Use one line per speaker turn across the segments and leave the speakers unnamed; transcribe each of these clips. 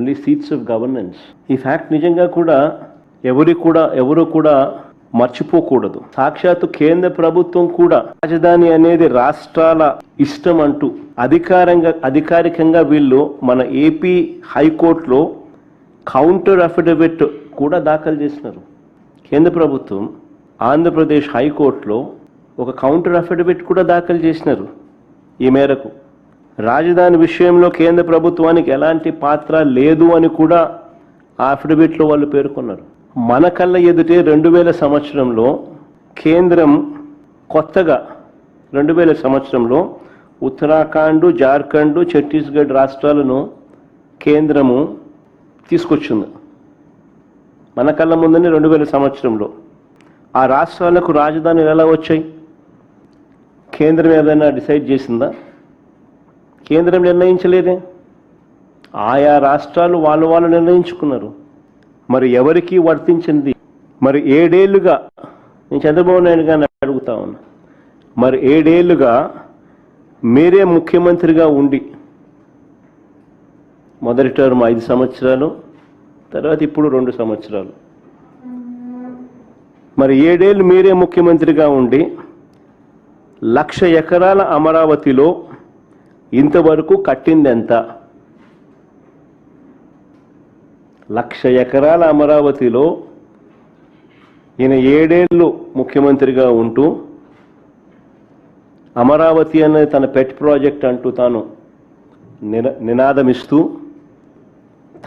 Only seats of governance. ఈ fact నిజంగా కూడా ఎవరు కూడా మర్చిపోకూడదు. సాక్షాత్తు కేంద్ర ప్రభుత్వం కూడా రాజధాని అనేది రాష్ట్రాల ఇష్టం అంటూ అధికారికంగా వీళ్ళు మన ఏపీ హైకోర్టులో కౌంటర్ అఫిడవిట్ కూడా దాఖలు చేసినారు. కేంద్ర ప్రభుత్వం ఆంధ్రప్రదేశ్ హైకోర్టులో ఒక కౌంటర్ అఫిడవిట్ కూడా దాఖలు చేసినారు. ఈ మేరకు రాజధాని విషయంలో కేంద్ర ప్రభుత్వానికి ఎలాంటి పాత్ర లేదు అని కూడా ఆ అఫిడవిట్లో వాళ్ళు పేర్కొన్నారు. మన కళ్ళ ఎదుటే 2000 సంవత్సరంలో కేంద్రం కొత్తగా 2000 సంవత్సరంలో ఉత్తరాఖండ్, జార్ఖండ్, ఛత్తీస్గఢ్ రాష్ట్రాలను కేంద్రము తీసుకొచ్చింది. మన కళ్ళ ముందని 2000 సంవత్సరంలో ఆ రాష్ట్రాలకు రాజధానులు ఎలా వచ్చాయి? కేంద్రం ఏదైనా డిసైడ్ చేసిందా? కేంద్రం నిర్ణయించలేదే. ఆయా రాష్ట్రాలు వాళ్ళు నిర్ణయించుకున్నారు. మరి ఎవరికి వర్తించింది? మరి 7 ఏళ్లుగా నేను చంద్రబాబు నాయుడు గారిని అడుగుతా ఉన్నా, మరి 7 ఏళ్లుగా మీరే ముఖ్యమంత్రిగా ఉండి మొదటి టర్మ్ 5 సంవత్సరాలు, తర్వాత ఇప్పుడు 2 సంవత్సరాలు, మరి 7 ఏళ్ళు మీరే ముఖ్యమంత్రిగా ఉండి 1,00,000 ఎకరాల అమరావతిలో ఇంతవరకు కట్టింది ఎంత? 1,00,000 ఎకరాల అమరావతిలో ఈయన 7 ఏళ్ళు ముఖ్యమంత్రిగా ఉంటూ అమరావతి అనేది తన పెట్ ప్రాజెక్ట్ అంటూ తాను నినాదమిస్తూ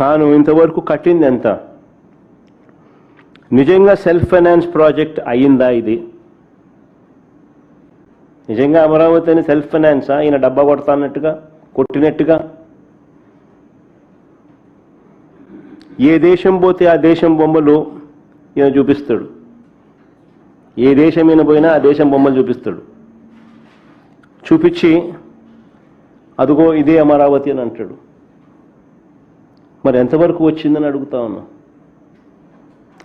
తాను ఇంతవరకు కట్టింది ఎంత? నిజంగా సెల్ఫ్ ఫైనాన్స్ ప్రాజెక్ట్ అయ్యిందా ఇది? నిజంగా అమరావతి అని సెల్ఫ్ ఫైనాన్సా? ఈయన డబ్బా కొట్టినట్టుగా ఏ దేశం పోతే ఆ దేశం బొమ్మలు ఈయన చూపిస్తాడు. ఏ దేశం ఈయన పోయినా ఆ దేశం బొమ్మలు చూపిస్తాడు. చూపించి అదిగో ఇదే అమరావతి అని అంటాడు. మరి ఎంతవరకు వచ్చిందని అడుగుతా ఉన్నా.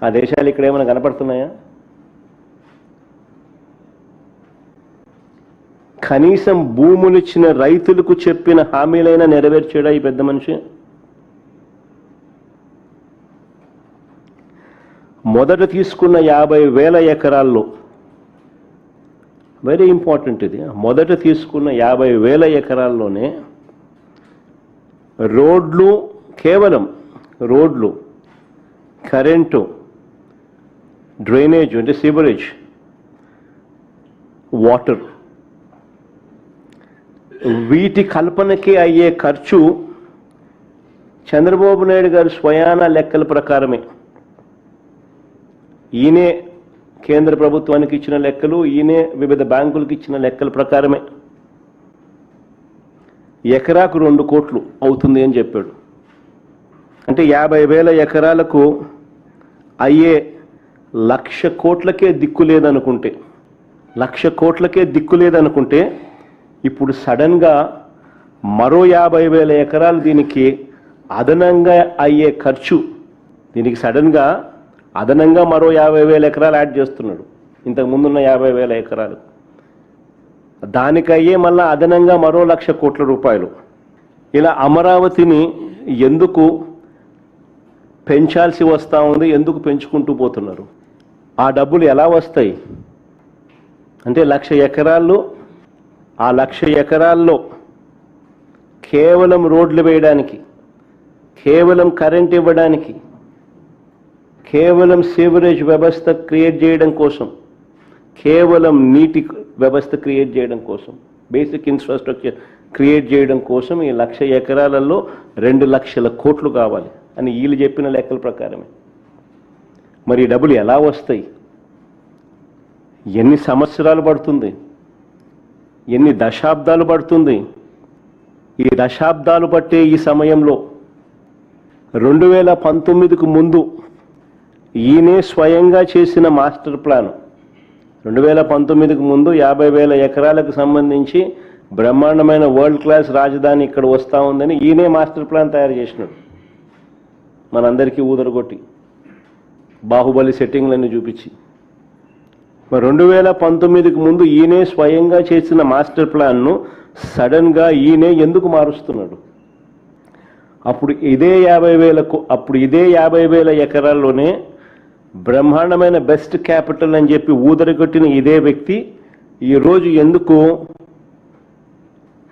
ఆ దేశాలు ఇక్కడ ఏమైనా కనపడుతున్నాయా? కనీసం భూములు ఇచ్చిన రైతులకు చెప్పిన హామీలైనా నెరవేర్చాడా ఈ పెద్ద మనిషి? మొదట తీసుకున్న 50,000 ఎకరాల్లో, వెరీ ఇంపార్టెంట్ ఇది, మొదట తీసుకున్న 50,000 ఎకరాల్లోనే రోడ్లు, కేవలం రోడ్లు, కరెంటు, డ్రైనేజ్ అంటే సివరేజ్, వాటర్, వీటి కల్పనకి అయ్యే ఖర్చు చంద్రబాబు నాయుడు గారు స్వయాన లెక్కల ప్రకారమే, ఈయనే కేంద్ర ప్రభుత్వానికి ఇచ్చిన లెక్కలు, ఈయనే వివిధ బ్యాంకులకు ఇచ్చిన లెక్కల ప్రకారమే ఎకరాకు 2 కోట్లు అవుతుంది అని చెప్పాడు. అంటే 50,000 ఎకరాలకు అయ్యే 1,00,000 కోట్లకే దిక్కు లేదనుకుంటే, 1,00,000 కోట్లకే దిక్కు లేదనుకుంటే ఇప్పుడు సడన్గా మరో 50,000 ఎకరాలు దీనికి అదనంగా అయ్యే ఖర్చు, దీనికి సడన్గా అదనంగా మరో 50,000 ఎకరాలు యాడ్ చేస్తున్నాడు ఇంతకు ముందున్న 50,000 ఎకరాలు. దానికయ్యే మళ్ళా అదనంగా మరో 1,00,000 కోట్ల రూపాయలు. ఇలా అమరావతిని ఎందుకు పెంచాల్సి వస్తూ ఉంది? ఎందుకు పెంచుకుంటూ పోతున్నారు? ఆ డబ్బులు ఎలా వస్తాయి అంటే 1,00,000 ఎకరాల్లో, ఆ 1,00,000 ఎకరాల్లో కేవలం రోడ్లు వేయడానికి, కేవలం కరెంట్ ఇవ్వడానికి, కేవలం సివరేజ్ వ్యవస్థ క్రియేట్ చేయడం కోసం, కేవలం నీటి వ్యవస్థ క్రియేట్ చేయడం కోసం, బేసిక్ ఇన్ఫ్రాస్ట్రక్చర్ క్రియేట్ చేయడం కోసం ఈ 1,00,000 ఎకరాలలో 2,00,000 కోట్లు కావాలి అని వీళ్ళు చెప్పిన లెక్కల ప్రకారమే. మరి ఈ డబ్బులు ఎలా వస్తాయి? ఎన్ని సంవత్సరాలు పడుతుంది? ఎన్ని దశాబ్దాలు పడుతుంది? ఈ దశాబ్దాలు పట్టే ఈ సమయంలో 2019కు ముందు ఈయనే స్వయంగా చేసిన మాస్టర్ ప్లాన్, 2019కు ముందు 50,000 ఎకరాలకు సంబంధించి బ్రహ్మాండమైన వరల్డ్ క్లాస్ రాజధాని ఇక్కడ వస్తూ ఉందని ఈయనే మాస్టర్ ప్లాన్ తయారు చేసినాడు. మనందరికీ ఊదరగొట్టి బాహుబలి సెట్టింగ్లన్నీ చూపించి. మరి 2019కు ముందు ఈయనే స్వయంగా చేసిన మాస్టర్ ప్లాన్ను సడన్గా ఈయనే ఎందుకు మారుస్తున్నాడు? అప్పుడు ఇదే 50,000 ఎకరాల్లోనే బ్రహ్మాండమైన బెస్ట్ క్యాపిటల్ అని చెప్పి ఊదరగొట్టిన ఇదే వ్యక్తి ఈరోజు ఎందుకు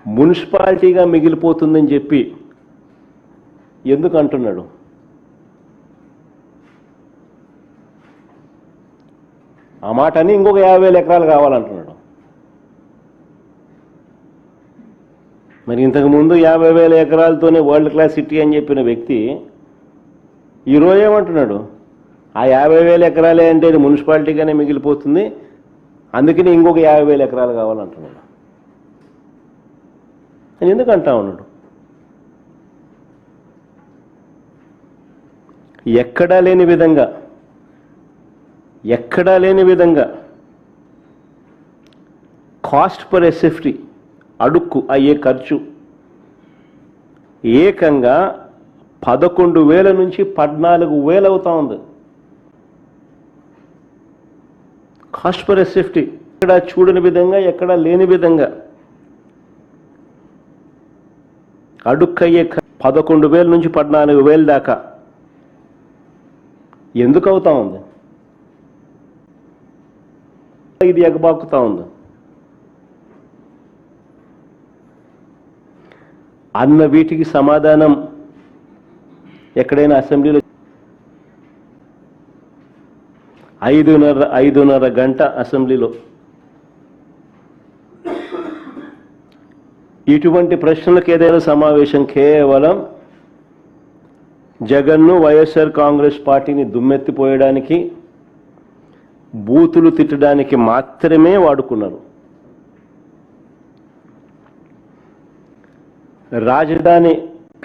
మున్సిపాలిటీగా మిగిలిపోతుందని చెప్పి ఎందుకు అంటున్నాడు? ఆ మాట అని ఇంకొక 50,000 ఎకరాలు కావాలంటున్నాడు. మరి ఇంతకుముందు 50,000 ఎకరాలతోనే వరల్డ్ క్లాస్ సిటీ అని చెప్పిన వ్యక్తి ఈరోజు ఏమంటున్నాడు? ఆ 50,000 ఎకరాలే అంటే ఇది మున్సిపాలిటీగానే మిగిలిపోతుంది, అందుకని ఇంకొక 50,000 ఎకరాలు కావాలంటున్నాడు. అని ఎందుకు అంటా ఉన్నాడు? ఎక్కడా లేని విధంగా కాస్ట్ పర్ ఎస్ఎఫ్టీ అడుక్కు అయ్యే ఖర్చు ఏకంగా 11,000 నుంచి 14,000 అవుతా ఉంది. కాస్ట్ పర్ ఎస్ఎఫ్టీ ఎక్కడ చూడని విధంగా, ఎక్కడా లేని విధంగా అడుక్కయ్యే 11,000 నుంచి 14,000 దాకా ఎందుకు అవుతా ఉంది? ఇది ఎగబాకుతా ఉంది అన్న వీటికి సమాధానం ఎక్కడైనా అసెంబ్లీలో 5:30 గంట అసెంబ్లీలో ఇటువంటి ప్రశ్నలకు ఏదైనా సమావేశం కేవలం జగన్ను వైఎస్ఆర్ కాంగ్రెస్ పార్టీని దుమ్మెత్తిపోయడానికి, బూతులు తిట్టడానికి మాత్రమే వాడుకున్నారు. రాజధాని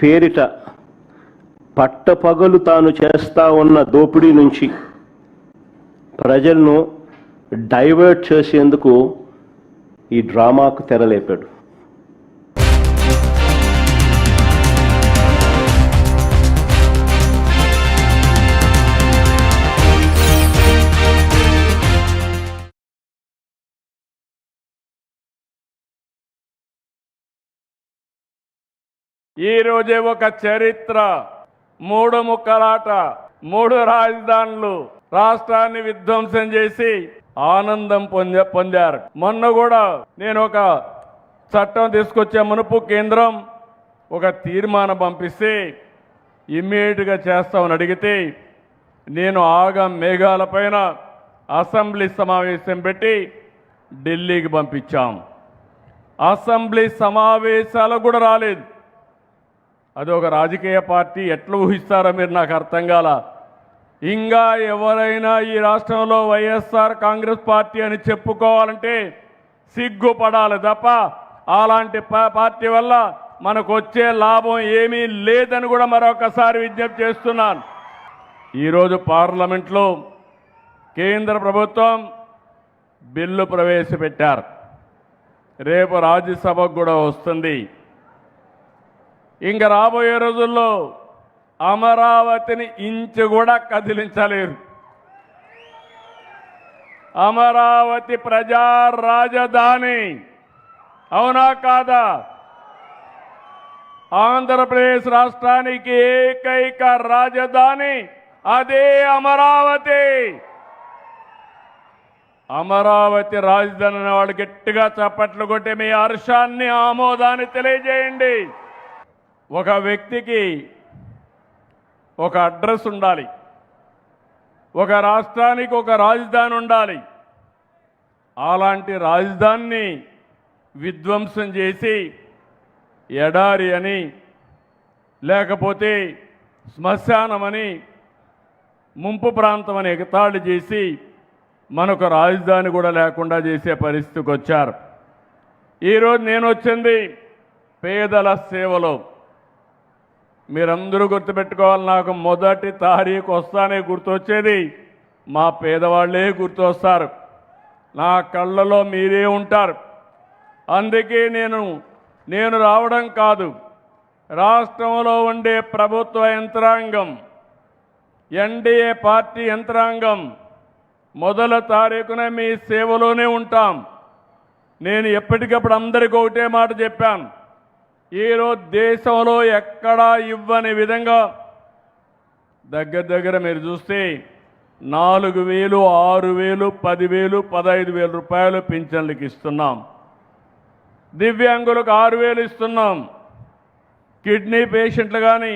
పేరిట పట్టపగలు తాను చేస్తా ఉన్న దోపిడీ నుంచి ప్రజలను డైవర్ట్ చేసేందుకు ఈ డ్రామాకు తెరలేపాడు.
ఈ రోజే ఒక చరిత్ర, 3 ముక్కలాట, 3 రాజధానులు, రాష్ట్రాన్ని విధ్వంసం చేసి ఆనందం పొందారు. మొన్న కూడా నేను ఒక చట్టం తీసుకొచ్చే మునుపు కేంద్రం ఒక తీర్మానం పంపిస్తే ఇమ్మీడియట్గా చేస్తామని అడిగితే నేను మేఘాలపైన అసెంబ్లీ సమావేశం పెట్టి ఢిల్లీకి పంపించాం. అసెంబ్లీ సమావేశాలకు కూడా రాలేదు. అది ఒక రాజకీయ పార్టీ ఎట్లా ఊహిస్తారో మీరు నాకు అర్థం కాల. ఇంకా ఎవరైనా ఈ రాష్ట్రంలో వైఎస్ఆర్ కాంగ్రెస్ పార్టీ అని చెప్పుకోవాలంటే సిగ్గుపడాలి తప్ప అలాంటి పార్టీ వల్ల మనకు వచ్చే లాభం ఏమీ లేదని కూడా మరొకసారి విజ్ఞప్తి చేస్తున్నాను. ఈరోజు పార్లమెంట్లో కేంద్ర ప్రభుత్వం బిల్లు ప్రవేశపెట్టారు. రేపు రాజ్యసభకు కూడా వస్తుంది. ఇంకా రాబోయే రోజుల్లో అమరావతిని ఇంచు కూడా కదిలించలేరు. అమరావతి ప్రజా రాజధాని, అవునా కాదా? ఆంధ్రప్రదేశ్ రాష్ట్రానికి ఏకైక రాజధాని అదే అమరావతి. అమరావతి రాజధాని వాళ్ళు గట్టిగా చప్పట్లు కొట్టి మీ హర్షాన్ని, ఆమోదాన్ని తెలియజేయండి. ఒక వ్యక్తికి ఒక అడ్రస్ ఉండాలి, ఒక రాష్ట్రానికి ఒక రాజధాని ఉండాలి. అలాంటి రాజధానిని విధ్వంసం చేసి ఎడారి అని, లేకపోతే శ్మశానమని, ముంపు ప్రాంతం అని ఎగతాళి చేసి మనకు రాజధాని కూడా లేకుండా చేసే పరిస్థితికి వచ్చారు. ఈరోజు నేను వచ్చింది పేదల సేవలో. మీరందరూ గుర్తుపెట్టుకోవాలి, నాకు మొదటి తారీఖు వస్తానే గుర్తొచ్చేది మా పేదవాళ్లే గుర్తొస్తారు. నా కళ్ళలో మీరే ఉంటారు. అందుకే నేను రావడం కాదు, రాష్ట్రంలో ఉండే ప్రభుత్వ యంత్రాంగం, ఎన్డీఏ పార్టీ యంత్రాంగం మొదటి తారీఖున మీ సేవలోనే ఉంటాం. నేను ఎప్పటికప్పుడు అందరికీ ఒకటే మాట చెప్పాను, ఈరోజు దేశంలో ఎక్కడా ఇవ్వని విధంగా దగ్గర మీరు చూస్తే 4,000, 6,000, 10,000, 15,000 రూపాయలు పింఛన్లకు ఇస్తున్నాం. దివ్యాంగులకు 6,000 ఇస్తున్నాం. కిడ్నీ పేషెంట్లు కానీ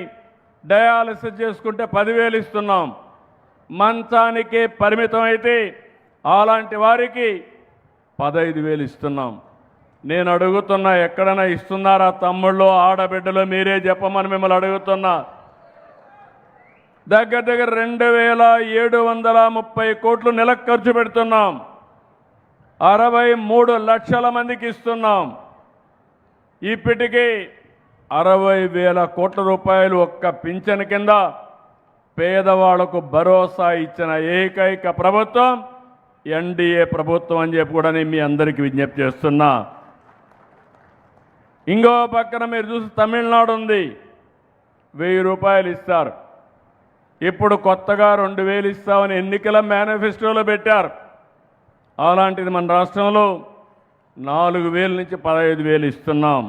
డయాలసిస్ చేసుకుంటే 10,000 ఇస్తున్నాం. మంచానికే పరిమితం అయితే అలాంటి వారికి 15,000 ఇస్తున్నాం. నేను అడుగుతున్నా, ఎక్కడైనా ఇస్తున్నారా తమ్ముళ్ళు, ఆడబిడ్డలు? మీరే చెప్పమని మిమ్మల్ని అడుగుతున్నా. దగ్గర 2,730 కోట్లు నెలకు ఖర్చు పెడుతున్నాం. 63 లక్షల మందికి ఇస్తున్నాం. ఇప్పటికీ 60,000 కోట్ల రూపాయలు ఒక్క పింఛన్ కింద పేదవాళ్లకు భరోసా ఇచ్చిన ఏకైక ప్రభుత్వం ఎన్డీఏ ప్రభుత్వం అని చెప్పి కూడా నేను మీ అందరికీ విజ్ఞప్తి చేస్తున్నా. ఇంకో పక్కన మీరు చూసి తమిళనాడు ఉంది, 1,000 రూపాయలు ఇస్తారు. ఇప్పుడు కొత్తగా 2,000 ఇస్తామని ఎన్నికల మేనిఫెస్టోలో పెట్టారు. అలాంటిది మన రాష్ట్రంలో 4,000 నుంచి 15,000 ఇస్తున్నాం.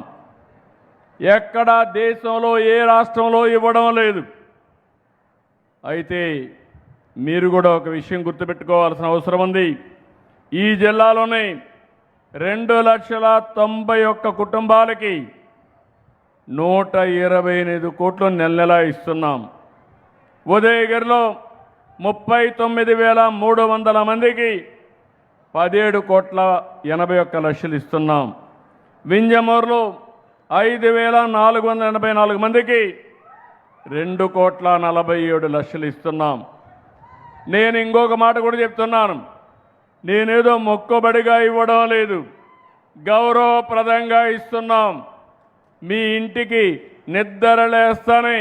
ఎక్కడా దేశంలో ఏ రాష్ట్రంలో ఇవ్వడం లేదు. అయితే మీరు కూడా ఒక విషయం గుర్తుపెట్టుకోవాల్సిన అవసరం ఉంది. ఈ జిల్లాలోనే 2,91,000 కుటుంబాలకి 128 కోట్లు నెల ఇస్తున్నాం. ఉదయగిరిలో 39,300 మందికి 17,81,00,000 ఇస్తున్నాం. వింజమూరులో 5,484 మందికి 2,47,00,000 ఇస్తున్నాం. నేను ఇంకొక మాట కూడా చెప్తున్నాను. నేనేదో మొక్కుబడిగా ఇవ్వడం లేదు, గౌరవప్రదంగా ఇస్తున్నాం. మీ ఇంటికి నిద్రలేస్తానే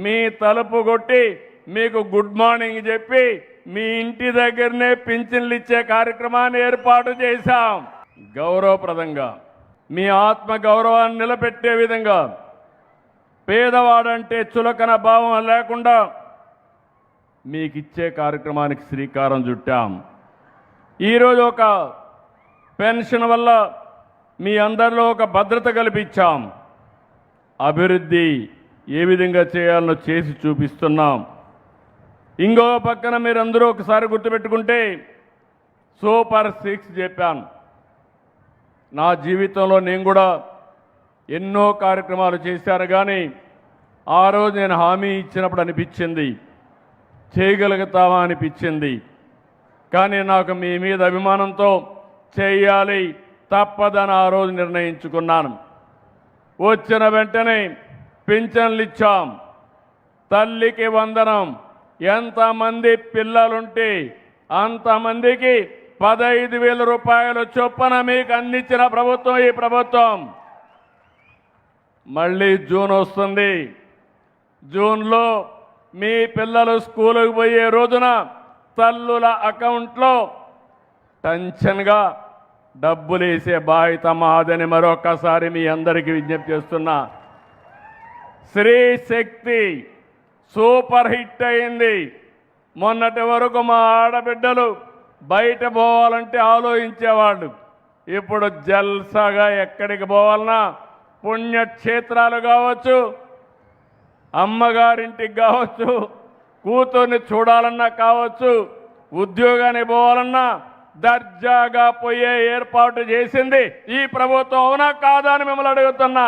మీ తలుపు కొట్టి మీకు గుడ్ మార్నింగ్ చెప్పి మీ ఇంటి దగ్గరనే పింఛన్లు ఇచ్చే కార్యక్రమాన్ని ఏర్పాటు చేశాం. గౌరవప్రదంగా మీ ఆత్మ గౌరవాన్ని నిలబెట్టే విధంగా, పేదవాడంటే చులకన భావం లేకుండా మీకు ఇచ్చే కార్యక్రమానికి శ్రీకారం చుట్టాం. ఈరోజు ఒక పెన్షన్ వల్ల మీ అందరిలో ఒక భద్రత కల్పించాం. అభివృద్ధి ఏ విధంగా చేయాలనో చేసి చూపిస్తున్నాం. ఇంకో పక్కన మీరందరూ ఒకసారి గుర్తుపెట్టుకుంటే సూపర్ 6 చెప్పాను. నా జీవితంలో నేను కూడా ఎన్నో కార్యక్రమాలు చేశాను. కానీ ఆ రోజు నేను హామీ ఇచ్చినప్పుడు అనిపించింది చేయగలుగుతామా అనిపించింది. కానీ నాకు మీ మీద అభిమానంతో చేయాలి తప్పదని ఆ రోజు నిర్ణయించుకున్నాను. వచ్చిన వెంటనే పింఛన్లు ఇచ్చాం. తల్లికి వందనం. ఎంతమంది పిల్లలుంటే అంతమందికి 15,000 రూపాయలు చొప్పున మీకు అందించిన ప్రభుత్వం ఈ ప్రభుత్వం. మళ్ళీ జూన్ వస్తుంది. జూన్లో మీ పిల్లలు స్కూలుకు పోయే రోజున తల్లుల అకౌంట్లో టెన్షన్గా డబ్బులు వేసే బాధ్యత మాదని మరొకసారి మీ అందరికీ విజ్ఞప్తి చేస్తున్నా. స్త్రీ శక్తి సూపర్ హిట్ అయింది. మొన్నటి వరకు మా ఆడబిడ్డలు బయట పోవాలంటే ఆలోచించేవాళ్ళు. ఇప్పుడు జల్సాగా ఎక్కడికి పోవాలన్నా పుణ్యక్షేత్రాలు కావచ్చు, అమ్మగారింటికి కావచ్చు, కూతుర్ని చూడాలన్నా కావచ్చు, ఉద్యోగానికి పోవాలన్నా దర్జాగా పోయే ఏర్పాటు చేసింది ఈ ప్రభుత్వం. అవునా కాదా అని మిమ్మల్ని అడుగుతున్నా.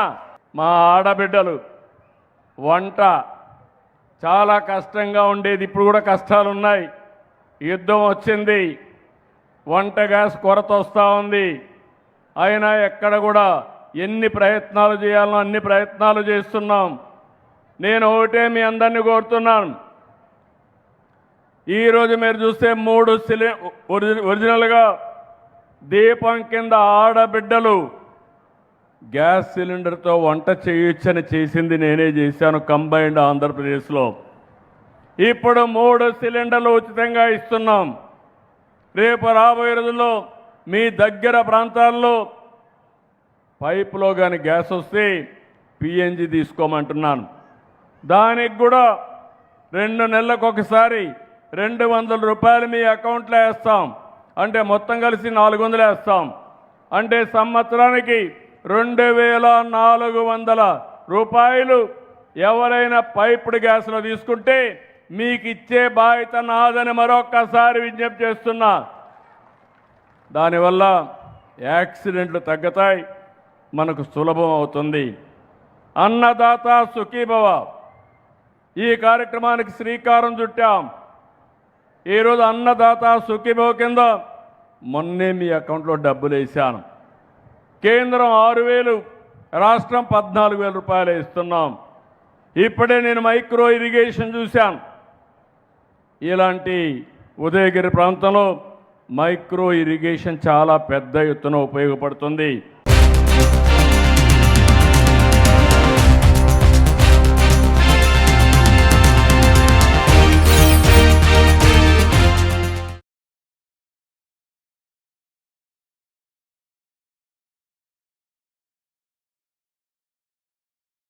మా ఆడబిడ్డలు వంట చాలా కష్టంగా ఉండేది, ఇప్పుడు కూడా కష్టాలు ఉన్నాయి. యుద్ధం వచ్చింది, వంట గ్యాస్ కొరత వస్తూ ఉంది. అయినా ఎక్కడ కూడా ఎన్ని ప్రయత్నాలు చేయాలనో అన్ని ప్రయత్నాలు చేస్తున్నాం. నేను ఒకటే మీ అందరినీ కోరుతున్నాను. ఈరోజు మీరు చూస్తే 3 ఒరిజినల్గా దీపం కింద ఆడబిడ్డలు గ్యాస్ సిలిండర్తో వంట చేయొచ్చని చేసింది నేనే చేశాను కంబైన్డ్ ఆంధ్రప్రదేశ్లో. ఇప్పుడు 3 సిలిండర్లు ఉచితంగా ఇస్తున్నాం. రేపు రాబోయే రోజుల్లో మీ దగ్గర ప్రాంతాల్లో పైపులో కానీ గ్యాస్ వస్తే పిఎన్జి తీసుకోమంటున్నాను. దానికి కూడా 2 నెలలకు ఒకసారి 200 రూపాయలు మీ అకౌంట్లో వేస్తాం. అంటే మొత్తం కలిసి 400 వేస్తాం. అంటే సంవత్సరానికి రూపాయలు ఎవరైనా పైప్డ్ గ్యాస్లో తీసుకుంటే మీకు ఇచ్చే బాధ్యత నాదని మరొక్కసారి విజ్ఞప్తి చేస్తున్నా. దానివల్ల యాక్సిడెంట్లు తగ్గుతాయి, మనకు సులభం అవుతుంది. అన్నదాత సుఖీభవ ఈ కార్యక్రమానికి శ్రీకారం చుట్టాం. ఈరోజు అన్నదాత సుఖీభవ కింద మొన్నే మీ అకౌంట్లో డబ్బులు వేశాను. కేంద్రం 6,000, రాష్ట్రం 14,000 రూపాయలు ఇస్తున్నాం. ఇప్పుడే నేను మైక్రో ఇరిగేషన్ చూశాను. ఇలాంటి ఉదయగిరి ప్రాంతంలో మైక్రో ఇరిగేషన్ చాలా పెద్ద ఎత్తున ఉపయోగపడుతుంది.